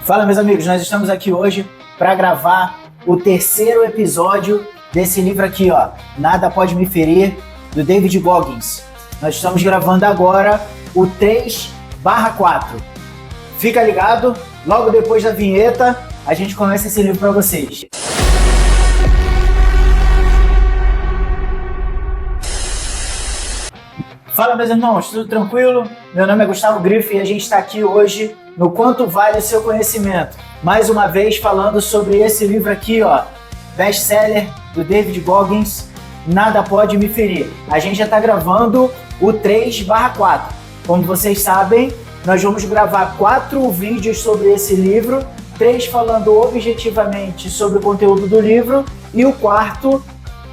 Fala, meus amigos, nós estamos aqui hoje para gravar o terceiro episódio desse livro aqui, ó, Nada Pode Me Ferir, do David Goggins. Nós estamos gravando agora o 3/4. Fica ligado, logo depois da vinheta, a gente começa esse livro para vocês. Fala, meus irmãos, tudo tranquilo? Meu nome é Gustavo Grifo e a gente está aqui hoje no Quanto Vale o Seu Conhecimento. Mais uma vez falando sobre esse livro aqui, ó, best-seller do David Goggins, Nada Pode Me Ferir. A gente já está gravando o 3/4. Como vocês sabem, nós vamos gravar 4 vídeos sobre esse livro, 3 falando objetivamente sobre o conteúdo do livro e o quarto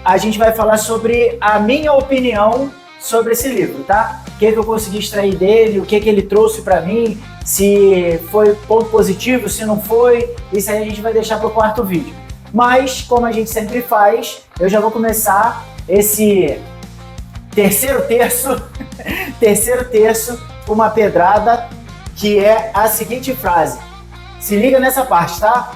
a gente vai falar sobre a minha opinião sobre esse livro, tá? O que eu consegui extrair dele, o que ele trouxe para mim, se foi ponto positivo, se não foi, isso aí a gente vai deixar para o quarto vídeo. Mas, como a gente sempre faz, eu já vou começar esse terceiro terço, uma pedrada, que é a seguinte frase. Se liga nessa parte, tá?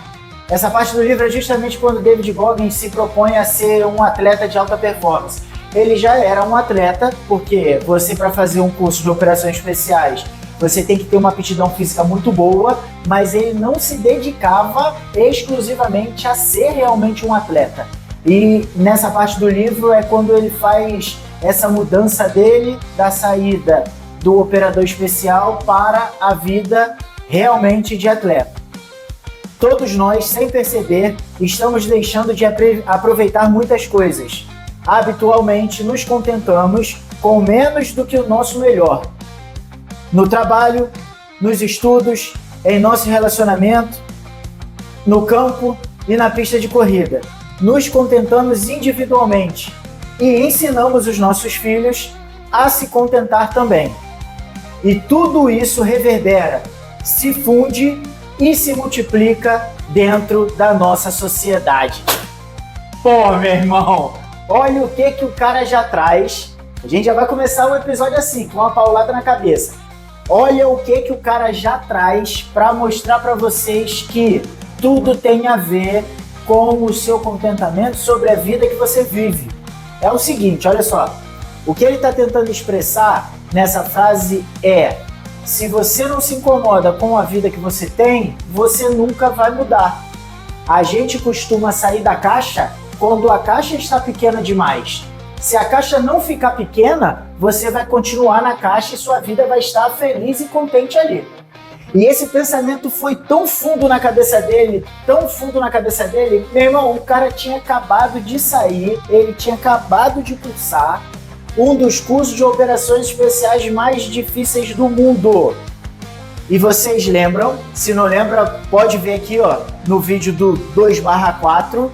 Essa parte do livro é justamente quando David Goggins se propõe a ser um atleta de alta performance. Ele já era um atleta, porque você, para fazer um curso de operações especiais, você tem que ter uma aptidão física muito boa, mas ele não se dedicava exclusivamente a ser realmente um atleta. E nessa parte do livro é quando ele faz essa mudança dele, da saída do operador especial para a vida realmente de atleta. Todos nós, sem perceber, estamos deixando de aproveitar muitas coisas. Habitualmente nos contentamos com menos do que o nosso melhor. No trabalho, nos estudos, em nosso relacionamento, no campo e na pista de corrida. Nos contentamos individualmente e ensinamos os nossos filhos a se contentar também. E tudo isso reverbera, se funde e se multiplica dentro da nossa sociedade. Pô, meu irmão! Olha o que o cara já traz. A gente já vai começar o episódio assim, com uma paulada na cabeça. Olha o que o cara já traz para mostrar para vocês que tudo tem a ver com o seu contentamento sobre a vida que você vive. É o seguinte, olha só. O que ele está tentando expressar nessa frase é: se você não se incomoda com a vida que você tem, você nunca vai mudar. A gente costuma sair da caixa quando a caixa está pequena demais. Se a caixa não ficar pequena, você vai continuar na caixa e sua vida vai estar feliz e contente ali. E esse pensamento foi tão fundo na cabeça dele, meu irmão, o cara tinha acabado de sair, ele tinha acabado de cursar um dos cursos de operações especiais mais difíceis do mundo. E vocês lembram? Se não lembra, pode ver aqui, ó, no vídeo do 2/4,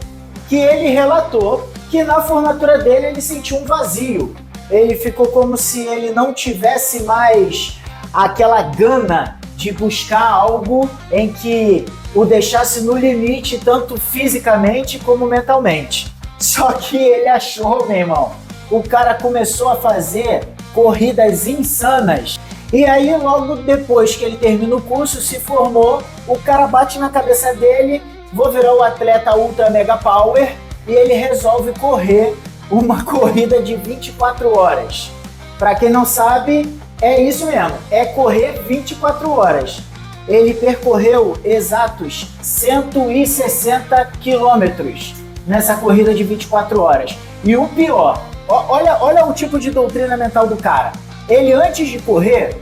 que ele relatou que na formatura dele ele sentiu um vazio. Ele ficou como se ele não tivesse mais aquela gana de buscar algo em que o deixasse no limite, tanto fisicamente como mentalmente. Só que ele achou, meu irmão, o cara começou a fazer corridas insanas. E aí, logo depois que ele termina o curso, se formou, o cara bate na cabeça dele: vou virar o atleta Ultra Mega Power, e ele resolve correr uma corrida de 24 horas. Para quem não sabe, é isso mesmo, é correr 24 horas. Ele percorreu exatos 160 quilômetros nessa corrida de 24 horas. E o pior, olha o tipo de doutrina mental do cara. Ele, antes de correr,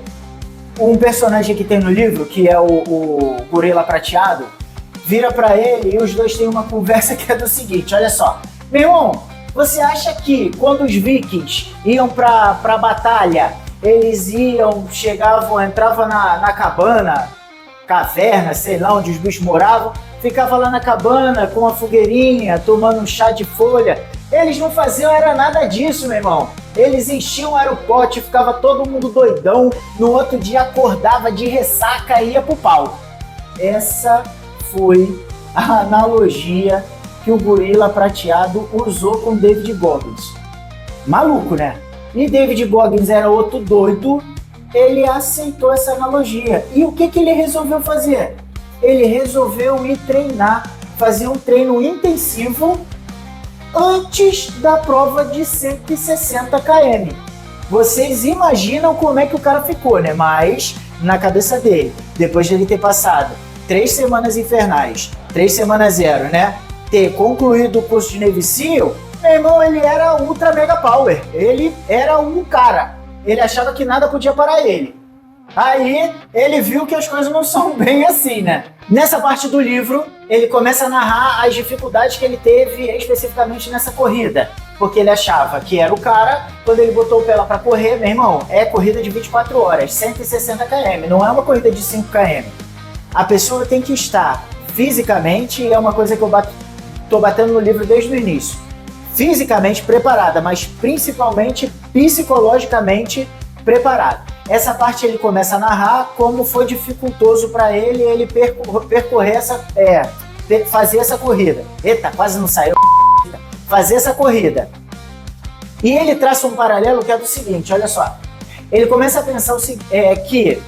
um personagem que tem no livro, que é o Gorila Prateado, vira pra ele e os dois têm uma conversa que é do seguinte: olha só, meu irmão, você acha que quando os vikings iam pra batalha, eles chegavam, entravam na cabana, caverna, sei lá onde os bichos moravam, ficava lá na cabana com uma fogueirinha, tomando um chá de folha? Eles não faziam era nada disso, meu irmão. Eles enchiam o aeroporto, ficava todo mundo doidão, no outro dia acordava de ressaca e ia pro pau. Essa foi a analogia que o Gorila Prateado usou com David Goggins. Maluco, né? E David Goggins era outro doido, ele aceitou essa analogia. E o que ele resolveu fazer? ele resolveu ir treinar, fazer um treino intensivo antes da prova de 160 km. Vocês imaginam como é que o cara ficou, né? Mas, na cabeça dele, depois de ele ter passado 3 semanas infernais, 3 semanas 0, né? Ter concluído o curso de Navy SEAL, meu irmão, ele era ultra mega power. Ele era um cara. Ele achava que nada podia parar ele. Aí, ele viu que as coisas não são bem assim, né? Nessa parte do livro, ele começa a narrar as dificuldades que ele teve especificamente nessa corrida. Porque ele achava que era o cara, quando ele botou o pé lá pra correr, meu irmão, é corrida de 24 horas, 160 km, não é uma corrida de 5 km. A pessoa tem que estar fisicamente, e é uma coisa que eu tô batendo no livro desde o início, fisicamente preparada, mas principalmente psicologicamente preparada. Essa parte ele começa a narrar como foi dificultoso para ele percorrer fazer essa corrida. Eita, quase não saiu. Fazer essa corrida. E ele traça um paralelo que é do seguinte, olha só. Ele começa a pensar que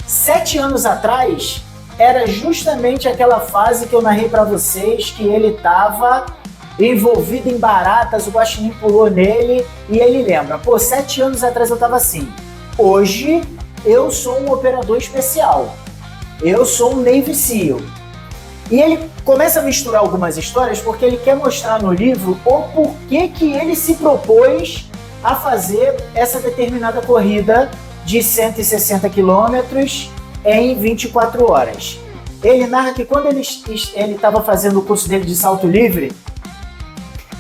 7 anos atrás era justamente aquela fase que eu narrei para vocês, que ele estava envolvido em baratas, o guaxinim pulou nele e ele lembra, 7 anos atrás eu estava assim. Hoje eu sou um operador especial. Eu sou um Navy SEAL. E ele começa a misturar algumas histórias porque ele quer mostrar no livro o porquê que ele se propôs a fazer essa determinada corrida de 160 quilômetros em 24 horas. Ele narra que quando ele estava fazendo o curso dele de salto livre,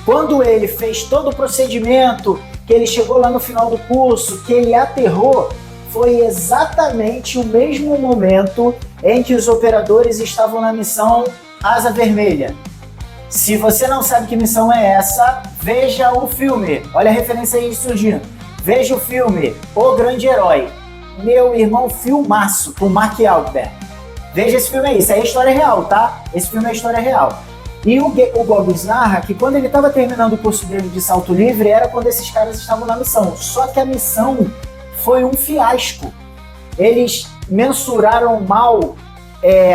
quando ele fez todo o procedimento, que ele chegou lá no final do curso, que ele aterrou, foi exatamente o mesmo momento em que os operadores estavam na missão Asa Vermelha. Se você não sabe que missão é essa, veja o filme. Olha a referência aí surgindo. Veja o filme O Grande Herói. Meu irmão, filmaço, com Mark Wahlberg. Veja esse filme aí, isso aí é história real, tá? Esse filme é história real. E o Goggins narra que quando ele estava terminando o curso dele de salto livre, era quando esses caras estavam na missão. Só que a missão foi um fiasco. Eles mensuraram mal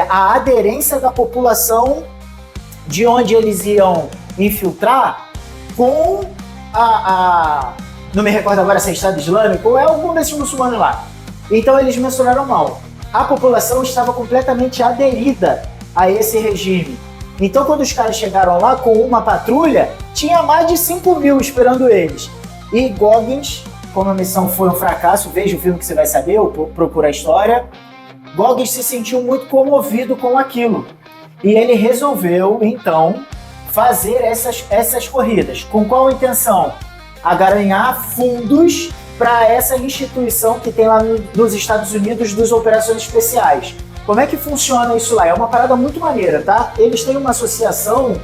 a aderência da população de onde eles iam infiltrar com não me recordo agora se é Estado Islâmico ou é algum desses muçulmanos lá. Então eles mensuraram mal. A população estava completamente aderida a esse regime. Então quando os caras chegaram lá com uma patrulha, tinha mais de 5 mil esperando eles. E Goggins, como a missão foi um fracasso, veja o filme que você vai saber, ou procura a história, Goggins se sentiu muito comovido com aquilo. E ele resolveu, então, fazer essas corridas. Com qual intenção? Agaranhar fundos para essa instituição que tem lá nos Estados Unidos dos Operações Especiais. Como é que funciona isso lá? É uma parada muito maneira, tá? Eles têm uma associação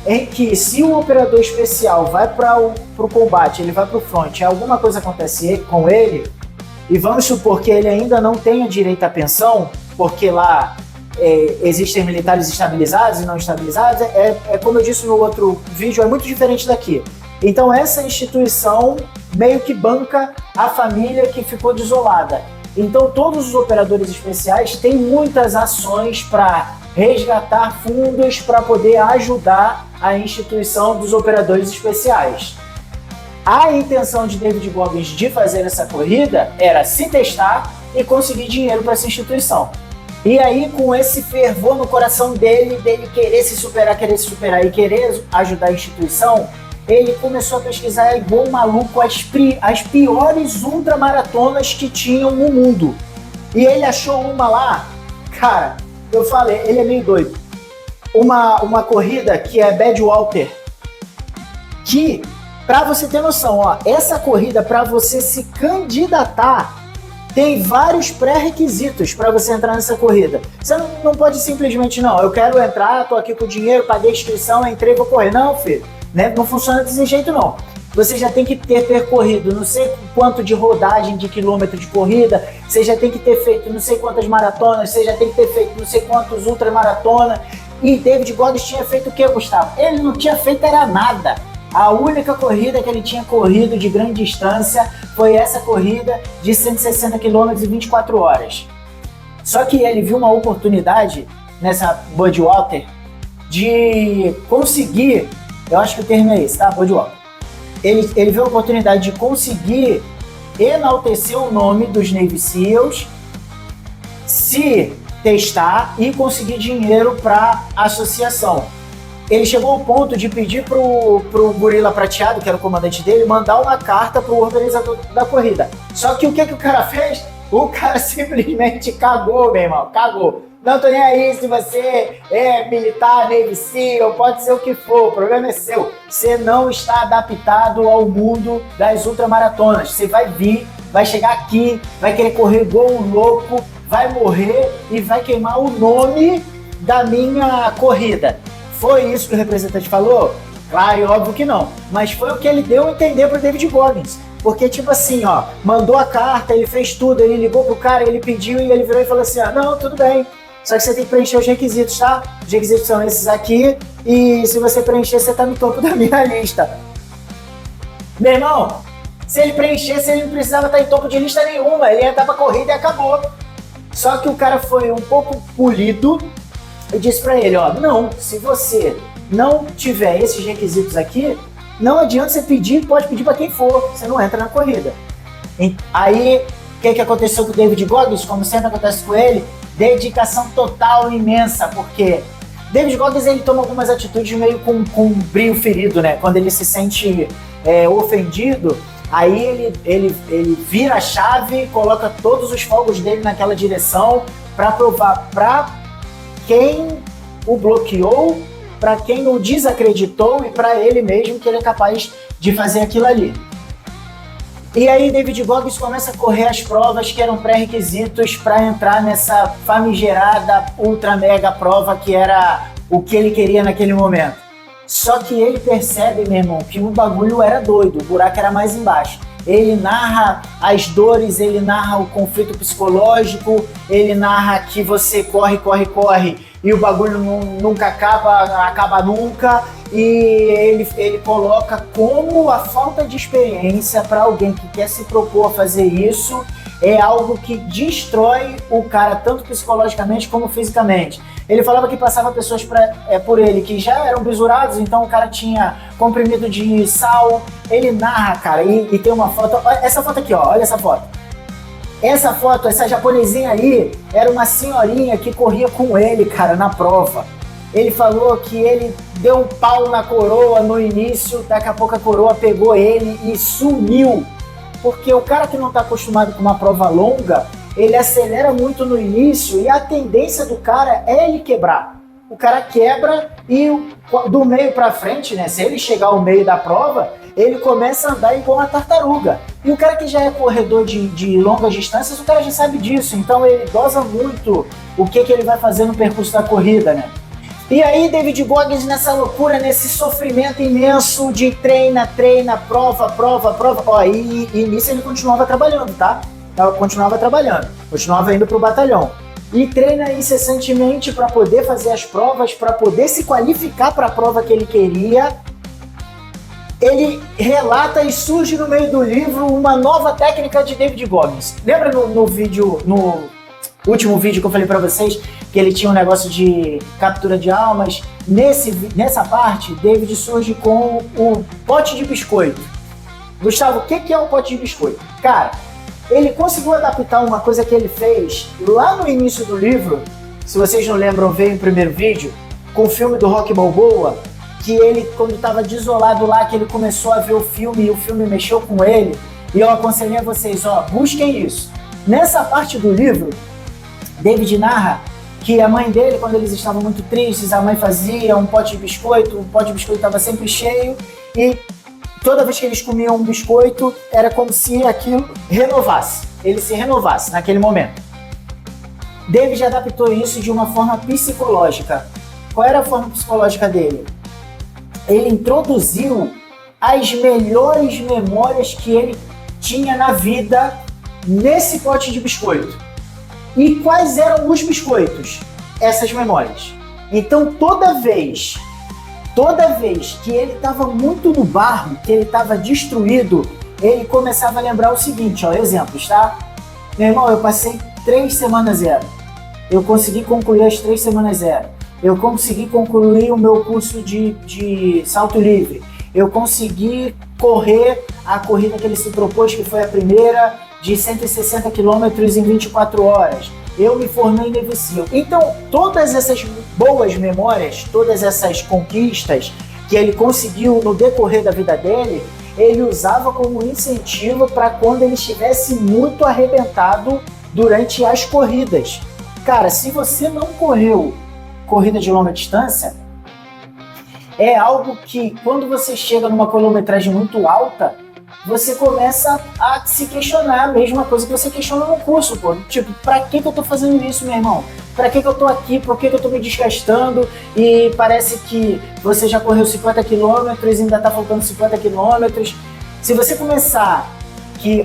em que se o operador especial vai para o combate, ele vai para o front, alguma coisa acontece com ele, e vamos supor que ele ainda não tenha direito à pensão, porque lá existem militares estabilizados e não estabilizados, como eu disse no outro vídeo, é muito diferente daqui. Então essa instituição meio que banca a família que ficou desolada. Então todos os operadores especiais têm muitas ações para resgatar fundos para poder ajudar a instituição dos operadores especiais. A intenção de David Goggins de fazer essa corrida era se testar e conseguir dinheiro para essa instituição. E aí, com esse fervor no coração dele querer se superar e querer ajudar a instituição, ele começou a pesquisar igual um maluco as piores ultramaratonas que tinham no mundo. E ele achou uma lá, cara, eu falei, ele é meio doido. Uma corrida que é Badwater, que, pra você ter noção, essa corrida, pra você se candidatar, tem vários pré-requisitos para você entrar nessa corrida. Você não pode simplesmente, não, eu quero entrar, tô aqui com o dinheiro, paguei a inscrição, entrei, vou correr. Não, filho, né? Não funciona desse jeito, não. Você já tem que ter percorrido não sei quanto de rodagem de quilômetro de corrida, você já tem que ter feito não sei quantas maratonas, você já tem que ter feito não sei quantos ultramaratonas. E David Goggins tinha feito o que, Gustavo? Ele não tinha feito era nada. A única corrida que ele tinha corrido de grande distância foi essa corrida de 160 km em 24 horas. Só que ele viu uma oportunidade nessa Budweiser de conseguir, eu acho que o termo é esse, tá? Budweiser. Ele viu a oportunidade de conseguir enaltecer o nome dos Navy SEALs, se testar e conseguir dinheiro para a associação. Ele chegou ao ponto de pedir pro Gorila Prateado, que era o comandante dele, mandar uma carta pro organizador da corrida. Só que o que o cara fez? O cara simplesmente cagou, meu irmão, cagou. Não tô nem aí se você é militar, Navy SEAL, pode ser o que for, o problema é seu. Você não está adaptado ao mundo das ultramaratonas. Você vai vir, vai chegar aqui, vai querer correr igual um louco, vai morrer e vai queimar o nome da minha corrida. Foi isso que o representante falou? Claro e óbvio que não. Mas foi o que ele deu a entender pro David Goggins. Porque, tipo assim, ó, mandou a carta, ele fez tudo, ele ligou pro cara, ele pediu e ele virou e falou assim, não, tudo bem. Só que você tem que preencher os requisitos, tá? Os requisitos são esses aqui e se você preencher, você tá no topo da minha lista. Meu irmão, se ele preenchesse, ele não precisava estar em topo de lista nenhuma. Ele ia dar pra corrida e acabou. Só que o cara foi um pouco polido e disse pra ele, ó, não, se você não tiver esses requisitos aqui, não adianta você pedir, pode pedir pra quem for, você não entra na corrida. Aí, o que aconteceu com o David Goggins, como sempre acontece com ele, dedicação total imensa, porque David Goggins ele toma algumas atitudes meio com um brilho ferido, né? Quando ele se sente ofendido, aí ele vira a chave, coloca todos os fogos dele naquela direção para provar para quem o bloqueou, para quem o desacreditou e para ele mesmo que ele é capaz de fazer aquilo ali. E aí David Goggins começa a correr as provas que eram pré-requisitos para entrar nessa famigerada ultra mega prova que era o que ele queria naquele momento. Só que ele percebe, meu irmão, que o bagulho era doido, o buraco era mais embaixo. Ele narra as dores, ele narra o conflito psicológico, ele narra que você corre e o bagulho nunca acaba nunca. E ele coloca como a falta de experiência para alguém que quer se propor a fazer isso é algo que destrói o cara tanto psicologicamente como fisicamente. Ele falava que passava pessoas por ele que já eram bisurados, então o cara tinha comprimido de sal. Ele narra, cara, e tem uma foto, essa foto aqui, ó, olha essa foto. Essa foto, essa japonesinha aí, era uma senhorinha que corria com ele, cara, na prova. Ele falou que ele deu um pau na coroa no início, daqui a pouco a coroa pegou ele e sumiu. Porque o cara que não está acostumado com uma prova longa, ele acelera muito no início e a tendência do cara é ele quebrar. O cara quebra e do meio para frente, né? Se ele chegar ao meio da prova, ele começa a andar igual uma tartaruga. E o cara que já é corredor de longas distâncias, o cara já sabe disso. Então ele dosa muito o que ele vai fazer no percurso da corrida, né? E aí David Goggins nessa loucura, nesse sofrimento imenso de treina, prova. Ó, e nisso ele continuava trabalhando, tá? Continuava indo pro batalhão. E treina incessantemente para poder fazer as provas, para poder se qualificar para a prova que ele queria. Ele relata e surge no meio do livro uma nova técnica de David Goggins. Lembra no último vídeo que eu falei para vocês que ele tinha um negócio de captura de almas? Nessa parte, David surge com o pote de biscoito. Gustavo, o que é o pote de biscoito? Cara, ele conseguiu adaptar uma coisa que ele fez lá no início do livro, se vocês não lembram, veio o primeiro vídeo, com o filme do Rocky Balboa, que ele, quando estava desolado lá, que ele começou a ver o filme e o filme mexeu com ele, e eu aconselhei a vocês, ó, busquem isso. Nessa parte do livro, David narra que a mãe dele, quando eles estavam muito tristes, a mãe fazia um pote de biscoito, o pote de biscoito estava sempre cheio, e toda vez que eles comiam um biscoito, era como se aquilo renovasse, ele se renovasse naquele momento. David adaptou isso de uma forma psicológica. Qual era a forma psicológica dele? Ele introduziu as melhores memórias que ele tinha na vida nesse pote de biscoito. E quais eram os biscoitos? Essas memórias. Então toda vez que ele estava muito no barro, que ele estava destruído, ele começava a lembrar o seguinte, ó, exemplos, tá? Meu irmão, eu passei 3 semanas zero. eu consegui concluir as 3 semanas zero, eu consegui concluir o meu curso de salto livre, eu consegui correr a corrida que ele se propôs, que foi a primeira, de 160 quilômetros em 24 horas. Eu me formei em Navy SEAL. Então, todas essas boas memórias, todas essas conquistas que ele conseguiu no decorrer da vida dele, ele usava como incentivo para quando ele estivesse muito arrebentado durante as corridas. Cara, se você não correu corrida de longa distância, é algo que quando você chega numa quilometragem muito alta, você começa a se questionar a mesma coisa que você questiona no curso, pô. Tipo, pra que eu tô fazendo isso, meu irmão? Pra que eu tô aqui? Por que eu tô me desgastando? E parece que você já correu 50 quilômetros e ainda tá faltando 50 quilômetros. Se você começar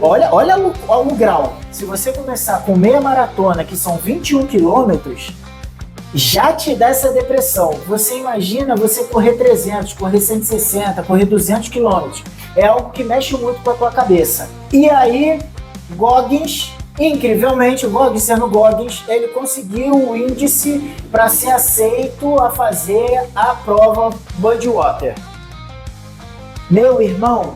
olha o grau. Se você começar com meia maratona, que são 21 quilômetros, já te dá essa depressão. Você imagina você correr 300, correr 160, correr 200 quilômetros. É algo que mexe muito com a tua cabeça. E aí, Goggins, incrivelmente, o Goggins sendo Goggins, ele conseguiu o índice para ser aceito a fazer a prova Budwater. Meu irmão,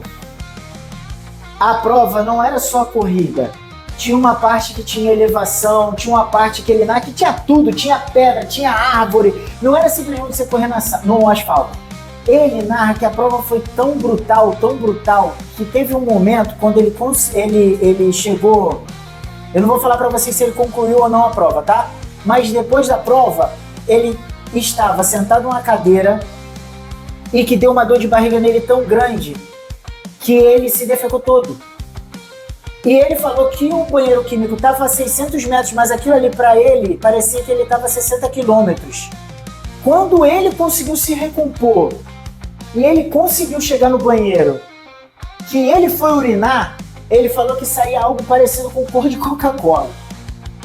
a prova não era só a corrida. Tinha uma parte que tinha elevação, tinha uma parte que que tinha tudo, tinha pedra, tinha árvore. Não era simplesmente você correr no asfalto. Ele narra que a prova foi tão brutal, que teve um momento quando ele chegou... Eu não vou falar para vocês se ele concluiu ou não a prova, tá? Mas depois da prova, ele estava sentado numa cadeira e que deu uma dor de barriga nele tão grande que ele se defecou todo. E ele falou que o banheiro químico estava a 600 metros, mas aquilo ali para ele parecia que ele estava a 60 quilômetros. Quando ele conseguiu se recompor e ele conseguiu chegar no banheiro, que ele foi urinar, ele falou que saía algo parecido com cor de Coca-Cola.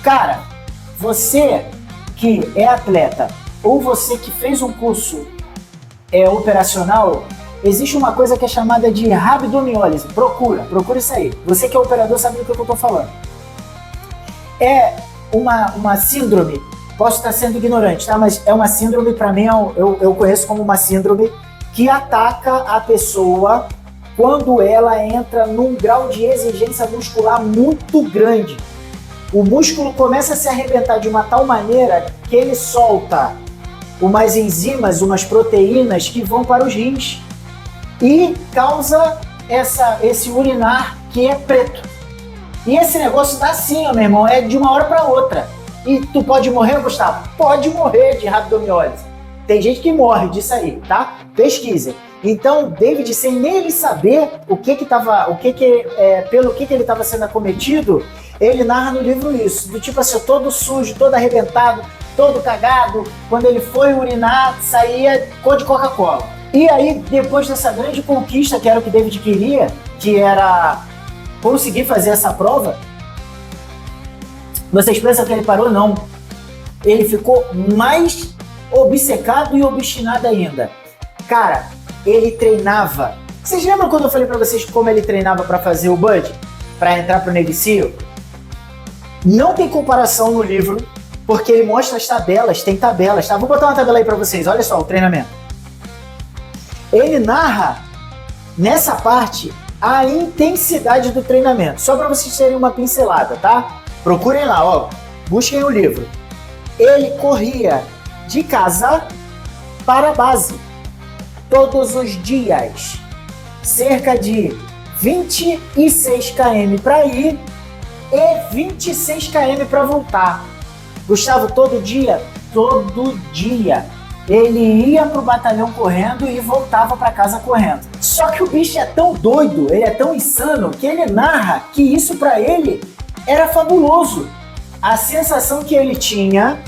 Cara, você que é atleta ou você que fez um curso operacional, existe uma coisa que é chamada de rabdomiólise. Procura isso aí. Você que é operador sabe do que eu estou falando. É uma síndrome, posso estar sendo ignorante, tá? Mas é uma síndrome, para mim, eu conheço como uma síndrome que ataca a pessoa quando ela entra num grau de exigência muscular muito grande. O músculo começa a se arrebentar de uma tal maneira que ele solta umas enzimas, umas proteínas que vão para os rins e causa esse urinar que é preto. E esse negócio dá assim, ó, meu irmão, é de uma hora para outra. E tu pode morrer, Gustavo? Pode morrer de rabdomiólise. Tem gente que morre disso aí, tá? Pesquisem. Então, David, sem nem ele saber pelo que ele estava sendo acometido, ele narra no livro isso, do tipo assim, todo sujo, todo arrebentado, todo cagado. Quando ele foi urinar, saía cor de Coca-Cola. E aí, depois dessa grande conquista, que era o que David queria, que era conseguir fazer essa prova, vocês pensam que ele parou? Não. Ele ficou mais obcecado e obstinado ainda. Cara, ele treinava. Vocês lembram quando eu falei pra vocês como ele treinava pra fazer o Bud? Pra entrar pro Navy SEAL? Não tem comparação no livro, porque ele mostra as tabelas, tem tabelas, tá? Vou botar uma tabela aí pra vocês, olha só o treinamento. Ele narra, nessa parte, a intensidade do treinamento. Só pra vocês terem uma pincelada, tá? Procurem lá, ó. Busquem o livro. Ele corria de casa para a base todos os dias, cerca de 26 km para ir e 26 km para voltar. Gustavo, todo dia? Todo dia. Ele ia pro batalhão correndo e voltava para casa correndo. Só que o bicho é tão doido, ele é tão insano, que ele narra que isso para ele era fabuloso. A sensação que ele tinha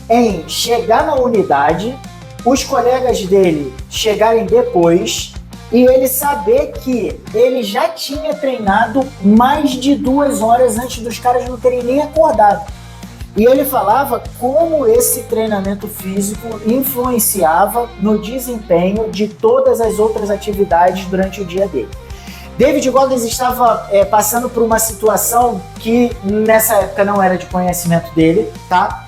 em chegar na unidade, os colegas dele chegarem depois e ele saber que ele já tinha treinado mais de 2 horas antes dos caras não terem nem acordado. E ele falava como esse treinamento físico influenciava no desempenho de todas as outras atividades durante o dia dele. David Goggins estava passando por uma situação que nessa época não era de conhecimento dele, tá?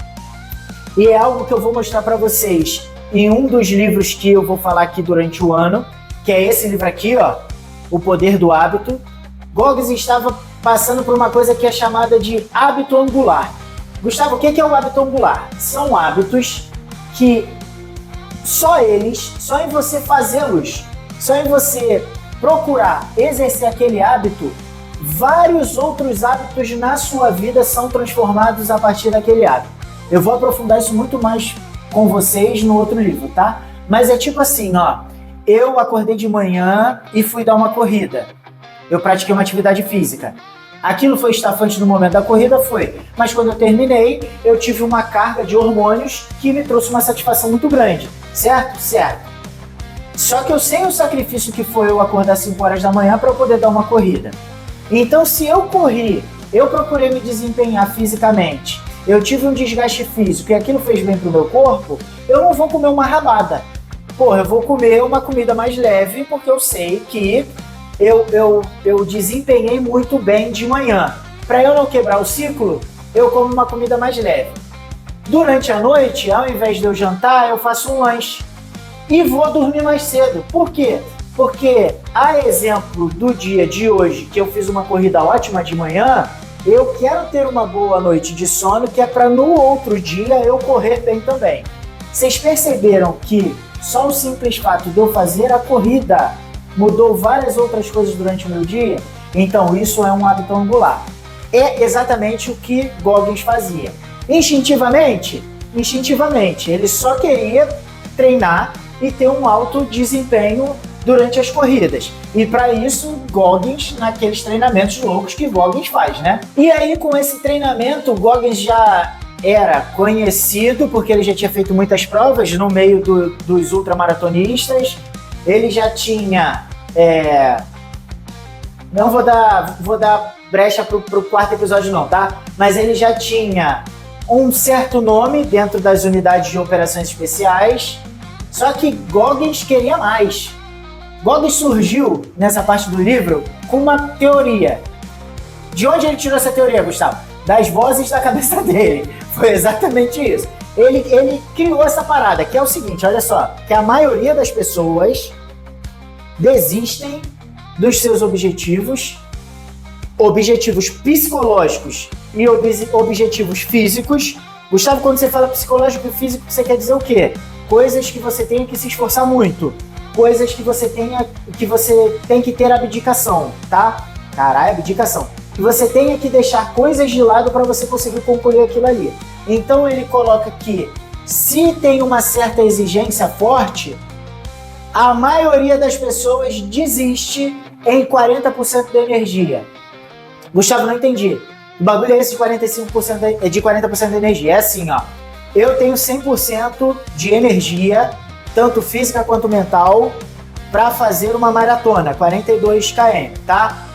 E é algo que eu vou mostrar para vocês em um dos livros que eu vou falar aqui durante o ano, que é esse livro aqui, ó, O Poder do Hábito. Goggins estava passando por uma coisa que é chamada de hábito angular. Gustavo, o que é o hábito angular? São hábitos que só em você fazê-los, só em você procurar exercer aquele hábito, vários outros hábitos na sua vida são transformados a partir daquele hábito. Eu vou aprofundar isso muito mais com vocês no outro livro, tá? Mas é tipo assim, ó, eu acordei de manhã e fui dar uma corrida. Eu pratiquei uma atividade física. Aquilo foi estafante no momento da corrida? Foi. Mas quando eu terminei, eu tive uma carga de hormônios que me trouxe uma satisfação muito grande. Certo? Certo. Só que eu sei o sacrifício que foi eu acordar 5 horas da manhã para eu poder dar uma corrida. Então, se eu corri, eu procurei me desempenhar fisicamente, eu tive um desgaste físico e aquilo fez bem pro meu corpo, eu não vou comer uma rabada. Porra, eu vou comer uma comida mais leve porque eu sei que eu desempenhei muito bem de manhã. Para eu não quebrar o ciclo, eu como uma comida mais leve. Durante a noite, ao invés de eu jantar, eu faço um lanche e vou dormir mais cedo. Por quê? Porque, a exemplo do dia de hoje, que eu fiz uma corrida ótima de manhã, eu quero ter uma boa noite de sono, que é para no outro dia eu correr bem também. Vocês perceberam que só o simples fato de eu fazer a corrida mudou várias outras coisas durante o meu dia? Então isso é um hábito angular. É exatamente o que Goggins fazia. Instintivamente, ele só queria treinar e ter um alto desempenho durante as corridas. E para isso, Goggins, naqueles treinamentos loucos que Goggins faz, né? E aí, com esse treinamento, Goggins já era conhecido, porque ele já tinha feito muitas provas no meio dos ultramaratonistas. Ele já tinha... Não vou dar brecha pro quarto episódio não, tá? Mas ele já tinha um certo nome dentro das unidades de operações especiais, só que Goggins queria mais. Goggins surgiu, nessa parte do livro, com uma teoria. De onde ele tirou essa teoria, Gustavo? Das vozes da cabeça dele. Foi exatamente isso. Ele criou essa parada, que é o seguinte, olha só, que a maioria das pessoas desistem dos seus objetivos psicológicos e objetivos físicos. Gustavo, quando você fala psicológico e físico, você quer dizer o quê? Coisas que você tem que se esforçar muito. Coisas que você tem que ter abdicação, tá? Caralho, abdicação. Que você tenha que deixar coisas de lado para você conseguir concluir aquilo ali. Então ele coloca que se tem uma certa exigência forte, a maioria das pessoas desiste em 40% da energia. Gustavo, não entendi. O bagulho é esse de 40% da energia. É assim, ó. Eu tenho 100% de energia, tanto física quanto mental, para fazer uma maratona, 42 km, tá?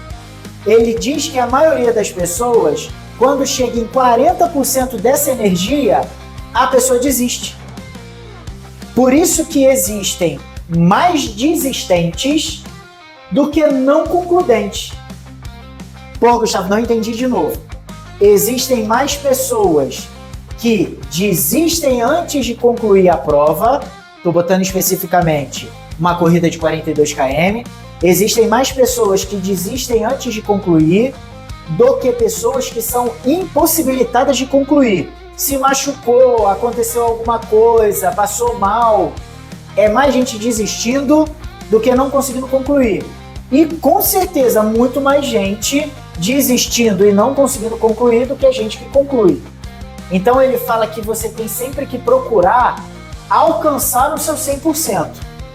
Ele diz que a maioria das pessoas, quando chega em 40% dessa energia, a pessoa desiste. Por isso que existem mais desistentes do que não concludentes. Pô, Gustavo, não entendi de novo. Existem mais pessoas que desistem antes de concluir a prova, estou botando especificamente uma corrida de 42 km, existem mais pessoas que desistem antes de concluir do que pessoas que são impossibilitadas de concluir. Se machucou, aconteceu alguma coisa, passou mal, é mais gente desistindo do que não conseguindo concluir. E com certeza muito mais gente desistindo e não conseguindo concluir do que a gente que conclui. Então ele fala que você tem sempre que procurar alcançar o seu 100%,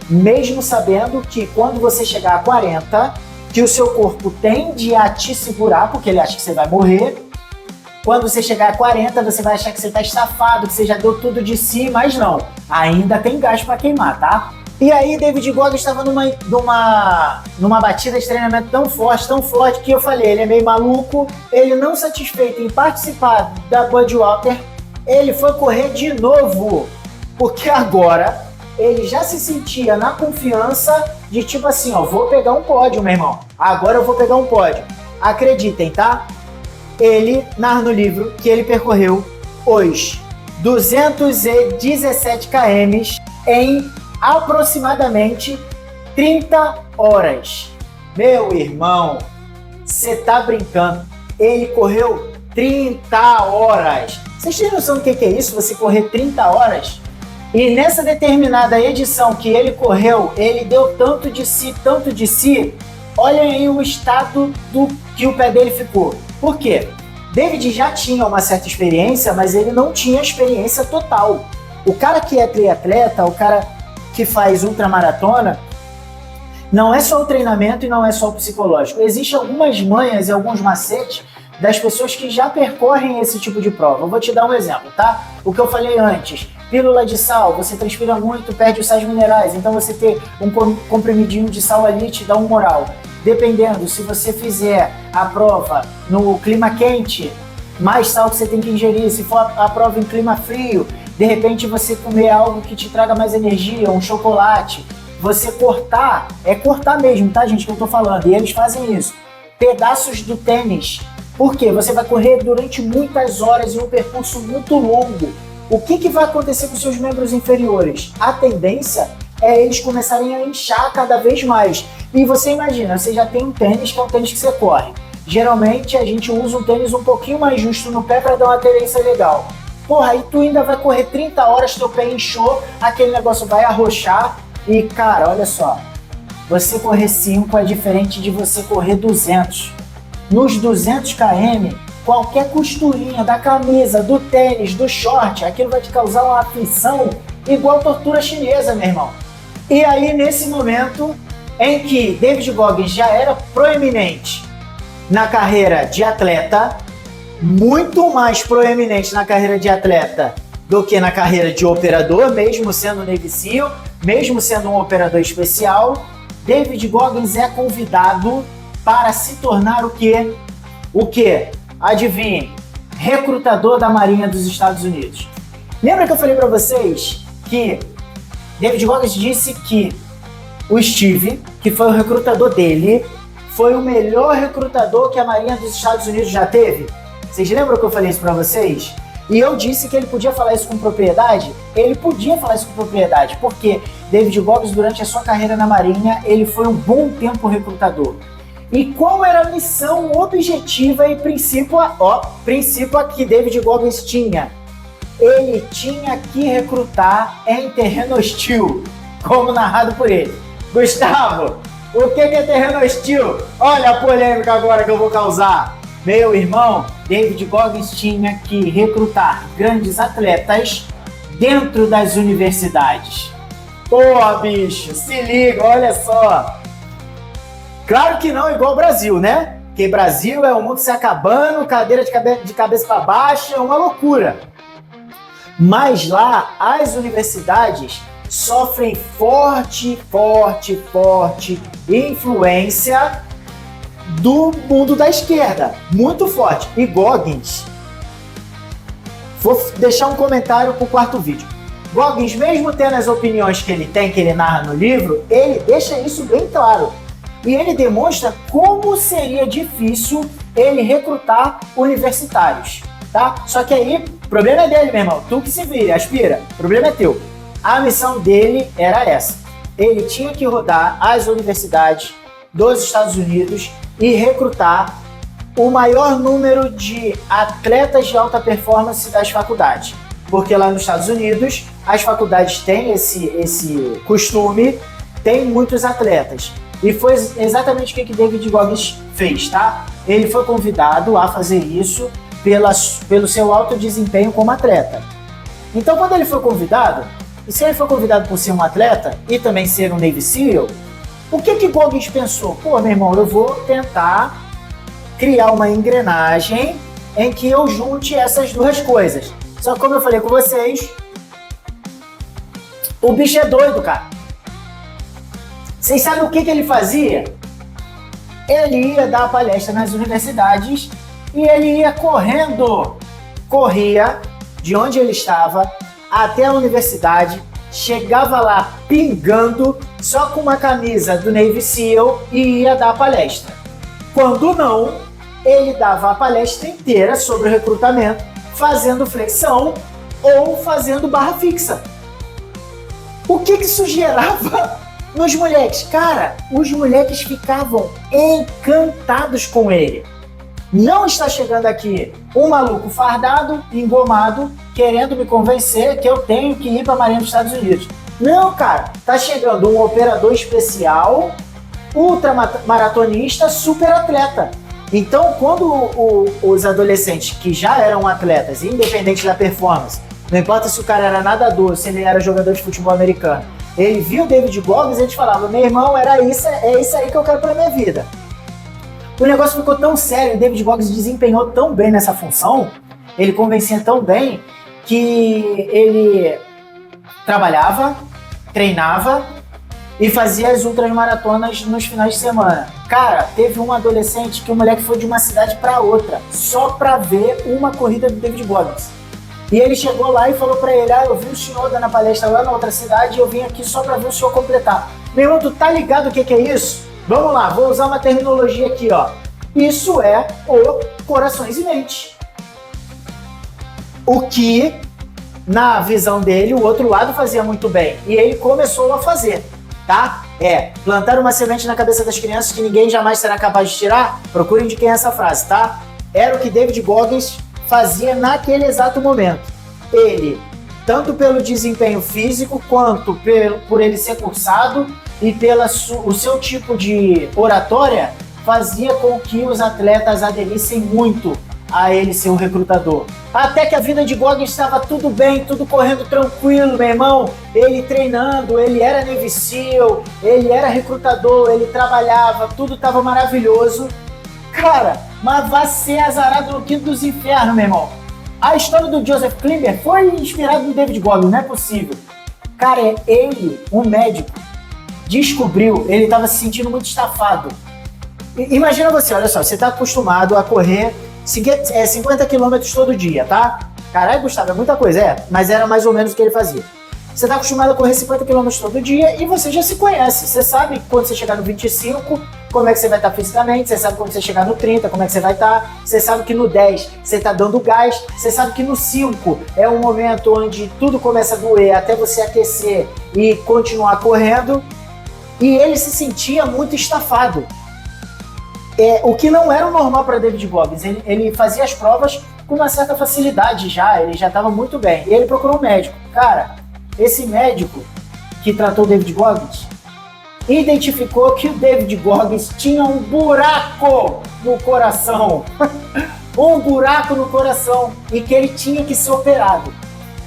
mesmo sabendo que quando você chegar a 40%, que o seu corpo tende a te segurar, porque ele acha que você vai morrer. Quando você chegar a 40%, você vai achar que você está estafado, que você já deu tudo de si, mas não. Ainda tem gás para queimar, tá? E aí, David Goggins estava numa batida de treinamento tão forte, que eu falei, ele é meio maluco, ele não satisfeito em participar da Budweiser, ele foi correr de novo, porque agora ele já se sentia na confiança de tipo assim, ó, vou pegar um pódio, meu irmão, agora eu vou pegar um pódio. Acreditem, tá? Ele narra no livro que ele percorreu os 217 km em aproximadamente 30 horas. Meu irmão, você tá brincando? Ele correu 30 horas. Vocês têm noção do que é isso? Você correr 30 horas? E nessa determinada edição que ele correu, ele deu tanto de si. Olha aí o estado do que o pé dele ficou. Por quê? David já tinha uma certa experiência, mas ele não tinha experiência total. O cara que é triatleta, o cara que faz ultramaratona, não é só o treinamento e não é só o psicológico. Existem algumas manhas e alguns macetes das pessoas que já percorrem esse tipo de prova. Eu vou te dar um exemplo, tá? O que eu falei antes, pílula de sal, você transpira muito, perde os sais minerais, então você ter um comprimidinho de sal ali te dá um moral. Dependendo, se você fizer a prova no clima quente, mais sal que você tem que ingerir. Se for a prova em clima frio, de repente você comer algo que te traga mais energia, um chocolate. Você cortar, é cortar mesmo, tá, gente, que eu tô falando, e eles fazem isso. Pedaços do tênis. Por quê? Você vai correr durante muitas horas em um percurso muito longo. O que vai acontecer com seus membros inferiores? A tendência é eles começarem a inchar cada vez mais. E você imagina, você já tem um tênis que é um tênis que você corre. Geralmente a gente usa um tênis um pouquinho mais justo no pé para dar uma aderência legal. Porra, aí tu ainda vai correr 30 horas, teu pé inchou, aquele negócio vai arrochar. E cara, olha só, você correr 5 é diferente de você correr 200. Nos 200 km, qualquer costurinha da camisa, do tênis, do short, aquilo vai te causar uma aflição igual tortura chinesa, meu irmão. E aí, nesse momento em que David Goggins já era proeminente na carreira de atleta, muito mais proeminente na carreira de atleta do que na carreira de operador, mesmo sendo Navy SEAL, mesmo sendo um operador especial, David Goggins é convidado para se tornar o quê? O quê? Adivinhem, recrutador da Marinha dos Estados Unidos. Lembra que eu falei para vocês que David Goggins disse que o Steve, que foi o recrutador dele, foi o melhor recrutador que a Marinha dos Estados Unidos já teve? Vocês lembram que eu falei isso para vocês? E eu disse que ele podia falar isso com propriedade? Ele podia falar isso com propriedade, porque David Goggins, durante a sua carreira na Marinha, ele foi um bom tempo recrutador. E qual era a missão objetiva e princípio que David Goggins tinha? Ele tinha que recrutar em terreno hostil, como narrado por ele. Gustavo, o que é terreno hostil? Olha a polêmica agora que eu vou causar. Meu irmão, David Goggins tinha que recrutar grandes atletas dentro das universidades. Pô, bicho, se liga, olha só. Claro que não igual o Brasil, né? Porque Brasil é o mundo se acabando, cadeira de cabeça para baixo, é uma loucura. Mas lá, as universidades sofrem forte influência do mundo da esquerda, muito forte. E Goggins, vou deixar um comentário pro quarto vídeo. Goggins, mesmo tendo as opiniões que ele tem, que ele narra no livro, ele deixa isso bem claro. E ele demonstra como seria difícil ele recrutar universitários, tá? Só que aí, o problema é dele, meu irmão. Tu que se vira, aspira. O problema é teu. A missão dele era essa. Ele tinha que rodar as universidades dos Estados Unidos e recrutar o maior número de atletas de alta performance das faculdades. Porque lá nos Estados Unidos, as faculdades têm esse costume, tem muitos atletas. E foi exatamente o que David Goggins fez, tá? Ele foi convidado a fazer isso pelo seu alto desempenho como atleta. Então, quando ele foi convidado, e se ele foi convidado por ser um atleta e também ser um Navy SEAL, o que Goggins pensou? Pô, meu irmão, eu vou tentar criar uma engrenagem em que eu junte essas duas coisas. Só que, como eu falei com vocês, o bicho é doido, cara. Vocês sabem o que ele fazia? Ele ia dar palestra nas universidades e ele ia correndo. Corria de onde ele estava até a universidade, chegava lá pingando, só com uma camisa do Navy SEAL e ia dar a palestra. Quando não, ele dava a palestra inteira sobre o recrutamento, fazendo flexão ou fazendo barra fixa. O que isso gerava nos moleques? Cara, os moleques ficavam encantados com ele. Não está chegando aqui um maluco fardado, engomado, querendo me convencer que eu tenho que ir para a Marinha dos Estados Unidos. Não, cara, tá chegando um operador especial, ultramaratonista, super atleta. Então, quando os adolescentes que já eram atletas, independente da performance, não importa se o cara era nadador, se ele era jogador de futebol americano, ele viu o David Goggins e a gente falava, meu irmão, é isso aí que eu quero pra minha vida. O negócio ficou tão sério, o David Goggins desempenhou tão bem nessa função, ele convencia tão bem, que ele trabalhava, treinava e fazia as ultramaratonas nos finais de semana. Cara, teve um adolescente que o moleque foi de uma cidade para outra, só pra ver uma corrida do David Goggins. E ele chegou lá e falou pra ele, eu vi o senhor dando a palestra lá na outra cidade e eu vim aqui só pra ver o senhor completar. Meu irmão, tu tá ligado o que é isso? Vamos lá, vou usar uma terminologia aqui, ó. Isso é o corações e mentes. O que, na visão dele, o outro lado fazia muito bem. E ele começou a fazer, tá? Plantar uma semente na cabeça das crianças que ninguém jamais será capaz de tirar. Procurem de quem é essa frase, tá? Era o que David Goggins fazia naquele exato momento. Ele, tanto pelo desempenho físico, quanto por ele ser cursado e o seu tipo de oratória, fazia com que os atletas aderissem muito a ele ser o recrutador. Até que a vida de Goggins estava tudo bem, tudo correndo tranquilo, meu irmão. Ele treinando, ele era Navy SEAL, ele era recrutador, ele trabalhava, tudo estava maravilhoso. Cara, mas vai ser azarado no quinto dos infernos, meu irmão. A história do Joseph Klimber foi inspirada no David Goggins, não é possível. Cara, ele, um médico, descobriu, ele estava se sentindo muito estafado. Imagina você, olha só, você está acostumado a correr 50 km todo dia, tá? Caralho, Gustavo, é muita coisa, mas era mais ou menos o que ele fazia. Você está acostumado a correr 50 km todo dia e você já se conhece. Você sabe quando você chegar no 25, como é que você vai estar fisicamente, você sabe quando você chegar no 30, como é que você vai estar, você sabe que no 10 você está dando gás, você sabe que no 5 é um momento onde tudo começa a doer até você aquecer e continuar correndo. E ele se sentia muito estafado. O que não era o normal para David Goggins. Ele fazia as provas com uma certa facilidade já, ele já estava muito bem. E ele procurou um médico. Cara, esse médico que tratou o David Goggins identificou que o David Goggins tinha um buraco no coração. Um buraco no coração e que ele tinha que ser operado.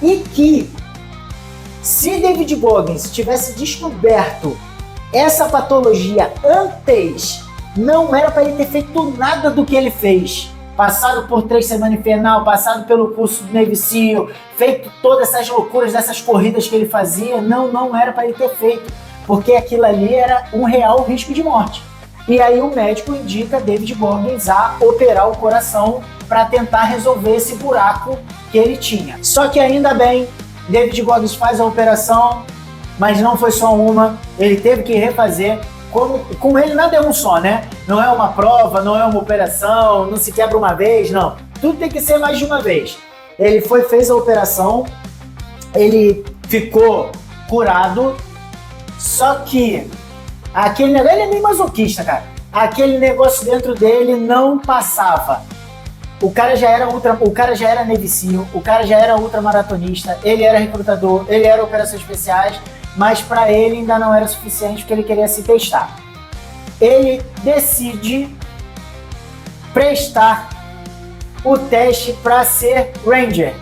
E que, se David Goggins tivesse descoberto essa patologia antes, não era para ele ter feito nada do que ele fez. Passado por 3 semanas infernal, passado pelo curso do Navy SEAL, feito todas essas loucuras dessas corridas que ele fazia, não era para ele ter feito, porque aquilo ali era um real risco de morte. E aí o médico indica David Goggins a operar o coração para tentar resolver esse buraco que ele tinha. Só que ainda bem, David Goggins faz a operação, mas não foi só uma, ele teve que refazer. Com ele nada é um só, né? Não é uma prova, não é uma operação, não se quebra uma vez, não. Tudo tem que ser mais de uma vez. Ele fez a operação, ele ficou curado, só que aquele negócio, ele é meio masoquista, cara. Aquele negócio dentro dele não passava. O cara já era Navy SEAL, o cara já era ultramaratonista, ele era recrutador, ele era operações especiais, mas para ele ainda não era suficiente porque ele queria se testar. Ele decide prestar o teste para ser Ranger.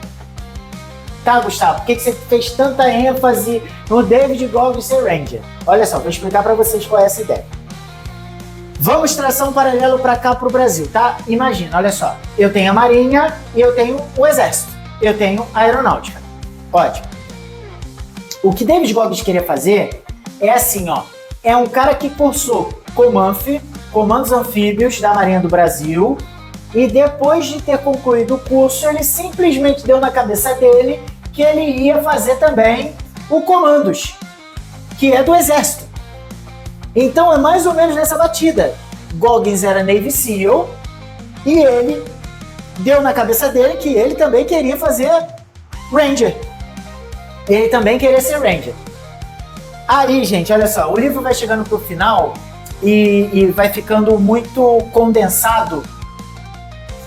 Tá, Gustavo, por que você fez tanta ênfase no David Goggins ser Ranger? Olha só, vou explicar para vocês qual é essa ideia. Vamos traçar um paralelo para cá, para o Brasil, tá? Imagina, olha só, eu tenho a Marinha e eu tenho o Exército, eu tenho a Aeronáutica. Ótimo. O que David Goggins queria fazer é assim, ó, é um cara que cursou Comanf, Comandos Anfíbios da Marinha do Brasil, e depois de ter concluído o curso, ele simplesmente deu na cabeça dele que ele ia fazer também o Comandos, que é do Exército. Então é mais ou menos nessa batida. Goggins era Navy SEAL e ele deu na cabeça dele que ele também queria fazer Ranger. Ele também queria ser Ranger. Aí, gente, olha só, o livro vai chegando pro final e vai ficando muito condensado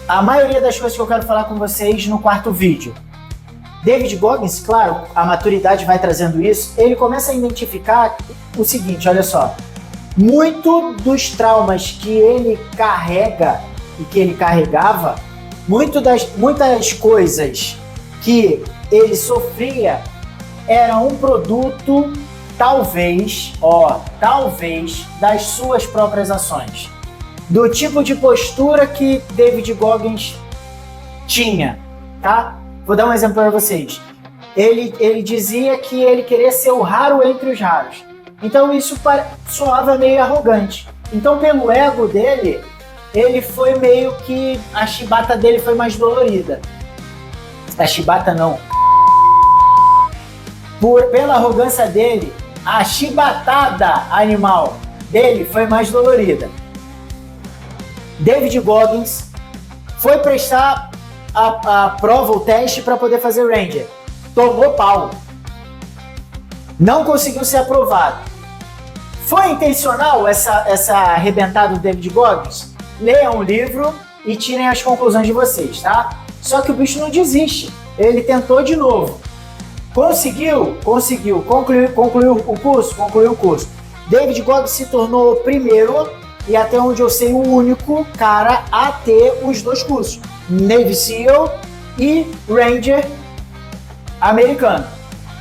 a maioria das coisas que eu quero falar com vocês no quarto vídeo. David Goggins, claro, a maturidade vai trazendo isso, ele começa a identificar o seguinte, olha só, muito dos traumas que ele carrega e que ele carregava, muitas coisas que ele sofria era um produto, talvez, das suas próprias ações. Do tipo de postura que David Goggins tinha, tá? Vou dar um exemplo para vocês. Ele dizia que ele queria ser o raro entre os raros. Então isso soava meio arrogante. Então pelo ego dele, ele foi meio que... a chibata dele foi mais dolorida. A chibata não. Pela arrogância dele, a chibatada animal dele foi mais dolorida. David Goggins foi prestar a prova, o teste para poder fazer Ranger. Tomou pau. Não conseguiu ser aprovado. Foi intencional essa arrebentada do David Goggins? Leiam o livro e tirem as conclusões de vocês, tá? Só que o bicho não desiste. Ele tentou de novo. Conseguiu, concluiu o curso. David Goggins se tornou o primeiro e até onde eu sei o único cara a ter os dois cursos, Navy SEAL e Ranger americano.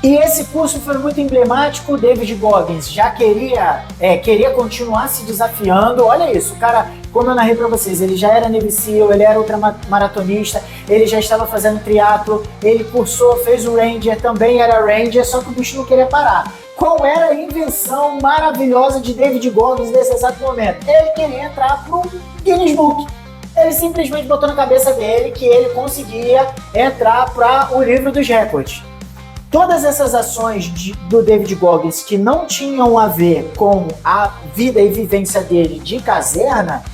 E esse curso foi muito emblemático. O David Goggins já queria continuar se desafiando. Olha isso, o cara, como eu narrei para vocês, ele já era Navy SEAL, ele era ultramaratonista, ele já estava fazendo triatlo, ele cursou, fez o Ranger, também era Ranger, só que o bicho não queria parar. Qual era a invenção maravilhosa de David Goggins nesse exato momento? Ele queria entrar pro Guinness Book. Ele simplesmente botou na cabeça dele que ele conseguia entrar para o livro dos recordes. Todas essas ações do David Goggins que não tinham a ver com a vida e vivência dele de caserna,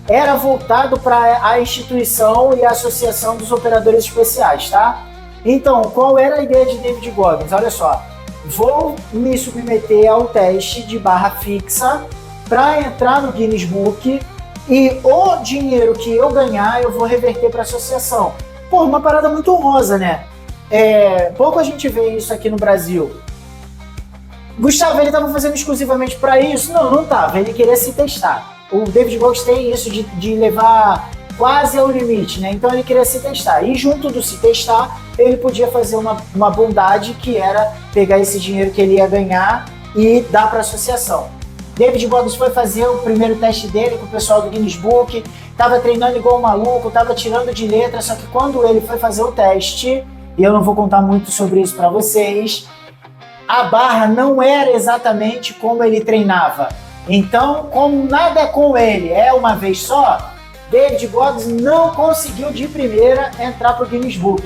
era voltado para a instituição e a associação dos operadores especiais, tá? Então, qual era a ideia de David Goggins? Olha só, vou me submeter ao teste de barra fixa para entrar no Guinness Book e o dinheiro que eu ganhar eu vou reverter para a associação. Pô, uma parada muito honrosa, né? Pouco a gente vê isso aqui no Brasil. Gustavo, ele estava fazendo exclusivamente para isso? Não, não estava. Ele queria se testar. O David Goggins tem isso de levar quase ao limite, né? Então ele queria se testar. E junto do se testar, ele podia fazer uma bondade que era pegar esse dinheiro que ele ia ganhar e dar para a associação. David Goggins foi fazer o primeiro teste dele com o pessoal do Guinness Book, estava treinando igual um maluco, estava tirando de letra, só que quando ele foi fazer o teste, e eu não vou contar muito sobre isso para vocês, a barra não era exatamente como ele treinava. Então, como nada com ele é uma vez só, David Goggins não conseguiu de primeira entrar para o Guinness Book.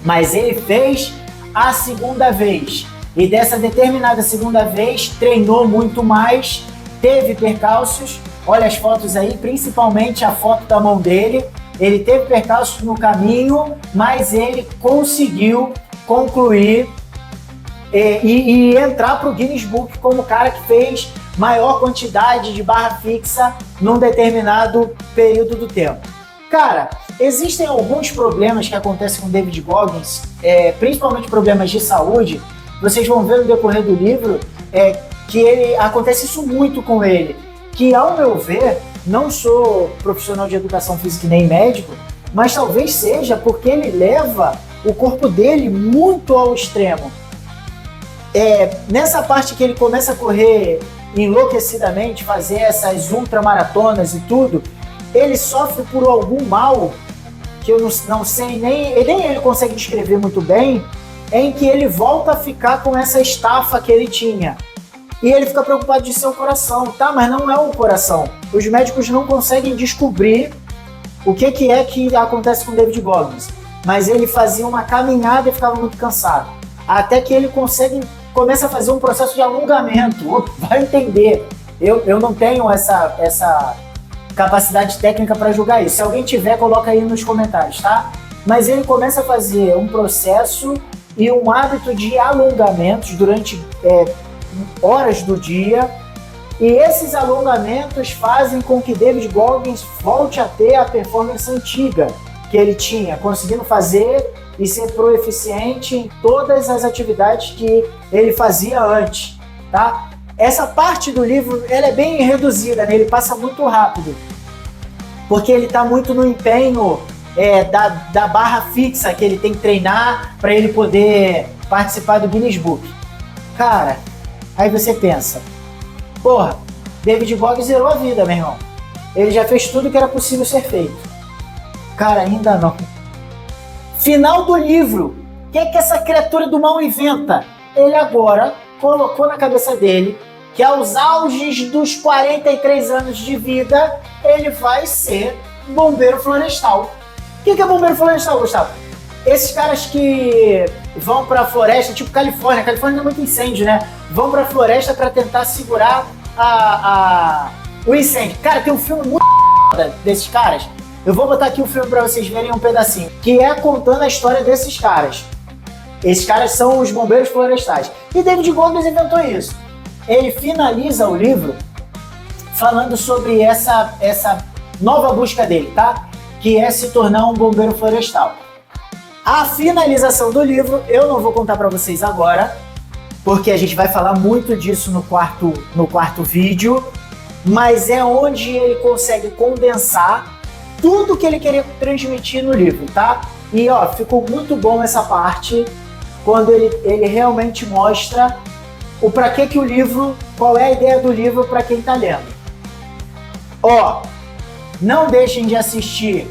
Mas ele fez a segunda vez. E dessa determinada segunda vez, treinou muito mais, teve percalços. Olha as fotos aí, principalmente a foto da mão dele. Ele teve percalços no caminho, mas ele conseguiu concluir e entrar para o Guinness Book como o cara que fez maior quantidade de barra fixa num determinado período do tempo. Cara, existem alguns problemas que acontecem com David Goggins, principalmente problemas de saúde. Vocês vão ver no decorrer do livro que acontece isso muito com ele. Que, ao meu ver, não sou profissional de educação física nem médico, mas talvez seja porque ele leva o corpo dele muito ao extremo. Nessa parte que ele começa a correr enlouquecidamente, fazer essas ultramaratonas e tudo, ele sofre por algum mal que eu não sei, nem ele consegue descrever muito bem, em que ele volta a ficar com essa estafa que ele tinha. E ele fica preocupado de ser o coração, tá? Mas não é o coração. Os médicos não conseguem descobrir o que acontece com o David Goggins. Mas ele fazia uma caminhada e ficava muito cansado. Até que ele começa a fazer um processo de alongamento. Vai entender. Eu não tenho essa capacidade técnica para julgar isso. Se alguém tiver, coloca aí nos comentários, tá? mas ele começa a fazer um processo e um hábito de alongamentos durante horas do dia, e esses alongamentos fazem com que David Goggins volte a ter a performance antiga que ele tinha, conseguindo fazer e ser proeficiente em todas as atividades que ele fazia antes, tá? Essa parte do livro ela é bem reduzida, né? Ele passa muito rápido, porque ele está muito no empenho da barra fixa que ele tem que treinar para ele poder participar do Guinness Book. Cara, aí você pensa, porra, David Goggins zerou a vida, meu irmão. Ele já fez tudo que era possível ser feito. Cara, ainda não. Final do livro. O que é que essa criatura do mal inventa? Ele agora colocou na cabeça dele que aos auges dos 43 anos de vida, ele vai ser bombeiro florestal. O que é bombeiro florestal, Gustavo? Esses caras que vão pra floresta, tipo Califórnia tem muito incêndio, né? Vão pra floresta pra tentar segurar o incêndio. Cara, tem um filme muito desses caras. Eu vou botar aqui o filme pra vocês verem um pedacinho, que é contando a história desses caras. Esses caras são os bombeiros florestais. E David Goggins inventou isso. Ele finaliza o livro falando sobre essa nova busca dele, tá? Que é se tornar um bombeiro florestal. A finalização do livro eu não vou contar para vocês agora, porque a gente vai falar muito disso no quarto vídeo, mas é onde ele consegue condensar tudo que ele queria transmitir no livro, tá? E ó, ficou muito bom essa parte, quando ele realmente mostra o para que o livro, qual é a ideia do livro para quem tá lendo. Ó, não deixem de assistir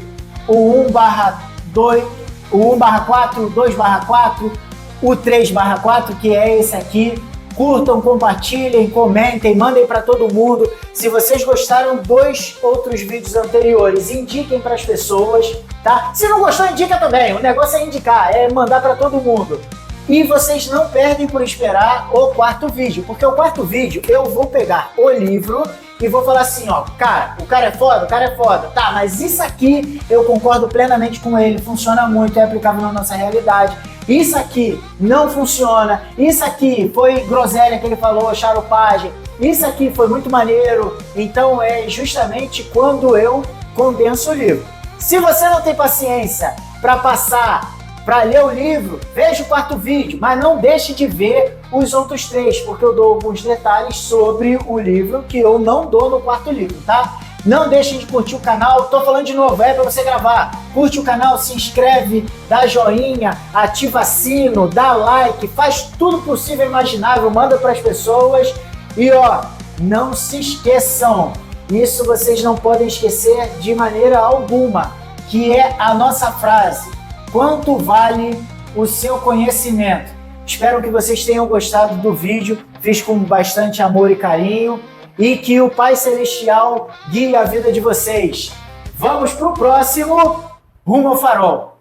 o 1/2, o 1/4, o 2/4, o 3/4, que é esse aqui. Curtam, compartilhem, comentem, mandem para todo mundo. Se vocês gostaram dos outros vídeos anteriores, indiquem para as pessoas, tá? Se não gostou, indica também. O negócio é indicar, é mandar para todo mundo. E vocês não perdem por esperar o quarto vídeo, porque o quarto vídeo eu vou pegar o livro e vou falar assim, ó, cara, o cara é foda, tá, mas isso aqui eu concordo plenamente com ele, funciona muito, é aplicável na nossa realidade. Isso aqui não funciona, isso aqui foi groselha que ele falou, charopagem, isso aqui foi muito maneiro. Então é justamente quando eu condenso o livro. Se você não tem paciência para ler o livro, veja o quarto vídeo, mas não deixe de ver os outros 3, porque eu dou alguns detalhes sobre o livro que eu não dou no quarto livro, tá? Não deixem de curtir o canal, tô falando de novo, é para você gravar. Curte o canal, se inscreve, dá joinha, ativa sino, dá like, faz tudo possível e imaginável, manda para as pessoas. E ó, não se esqueçam, isso vocês não podem esquecer de maneira alguma, que é a nossa frase: quanto vale o seu conhecimento? Espero que vocês tenham gostado do vídeo, fiz com bastante amor e carinho, e que o Pai Celestial guie a vida de vocês. Vamos pro próximo Rumo ao Farol.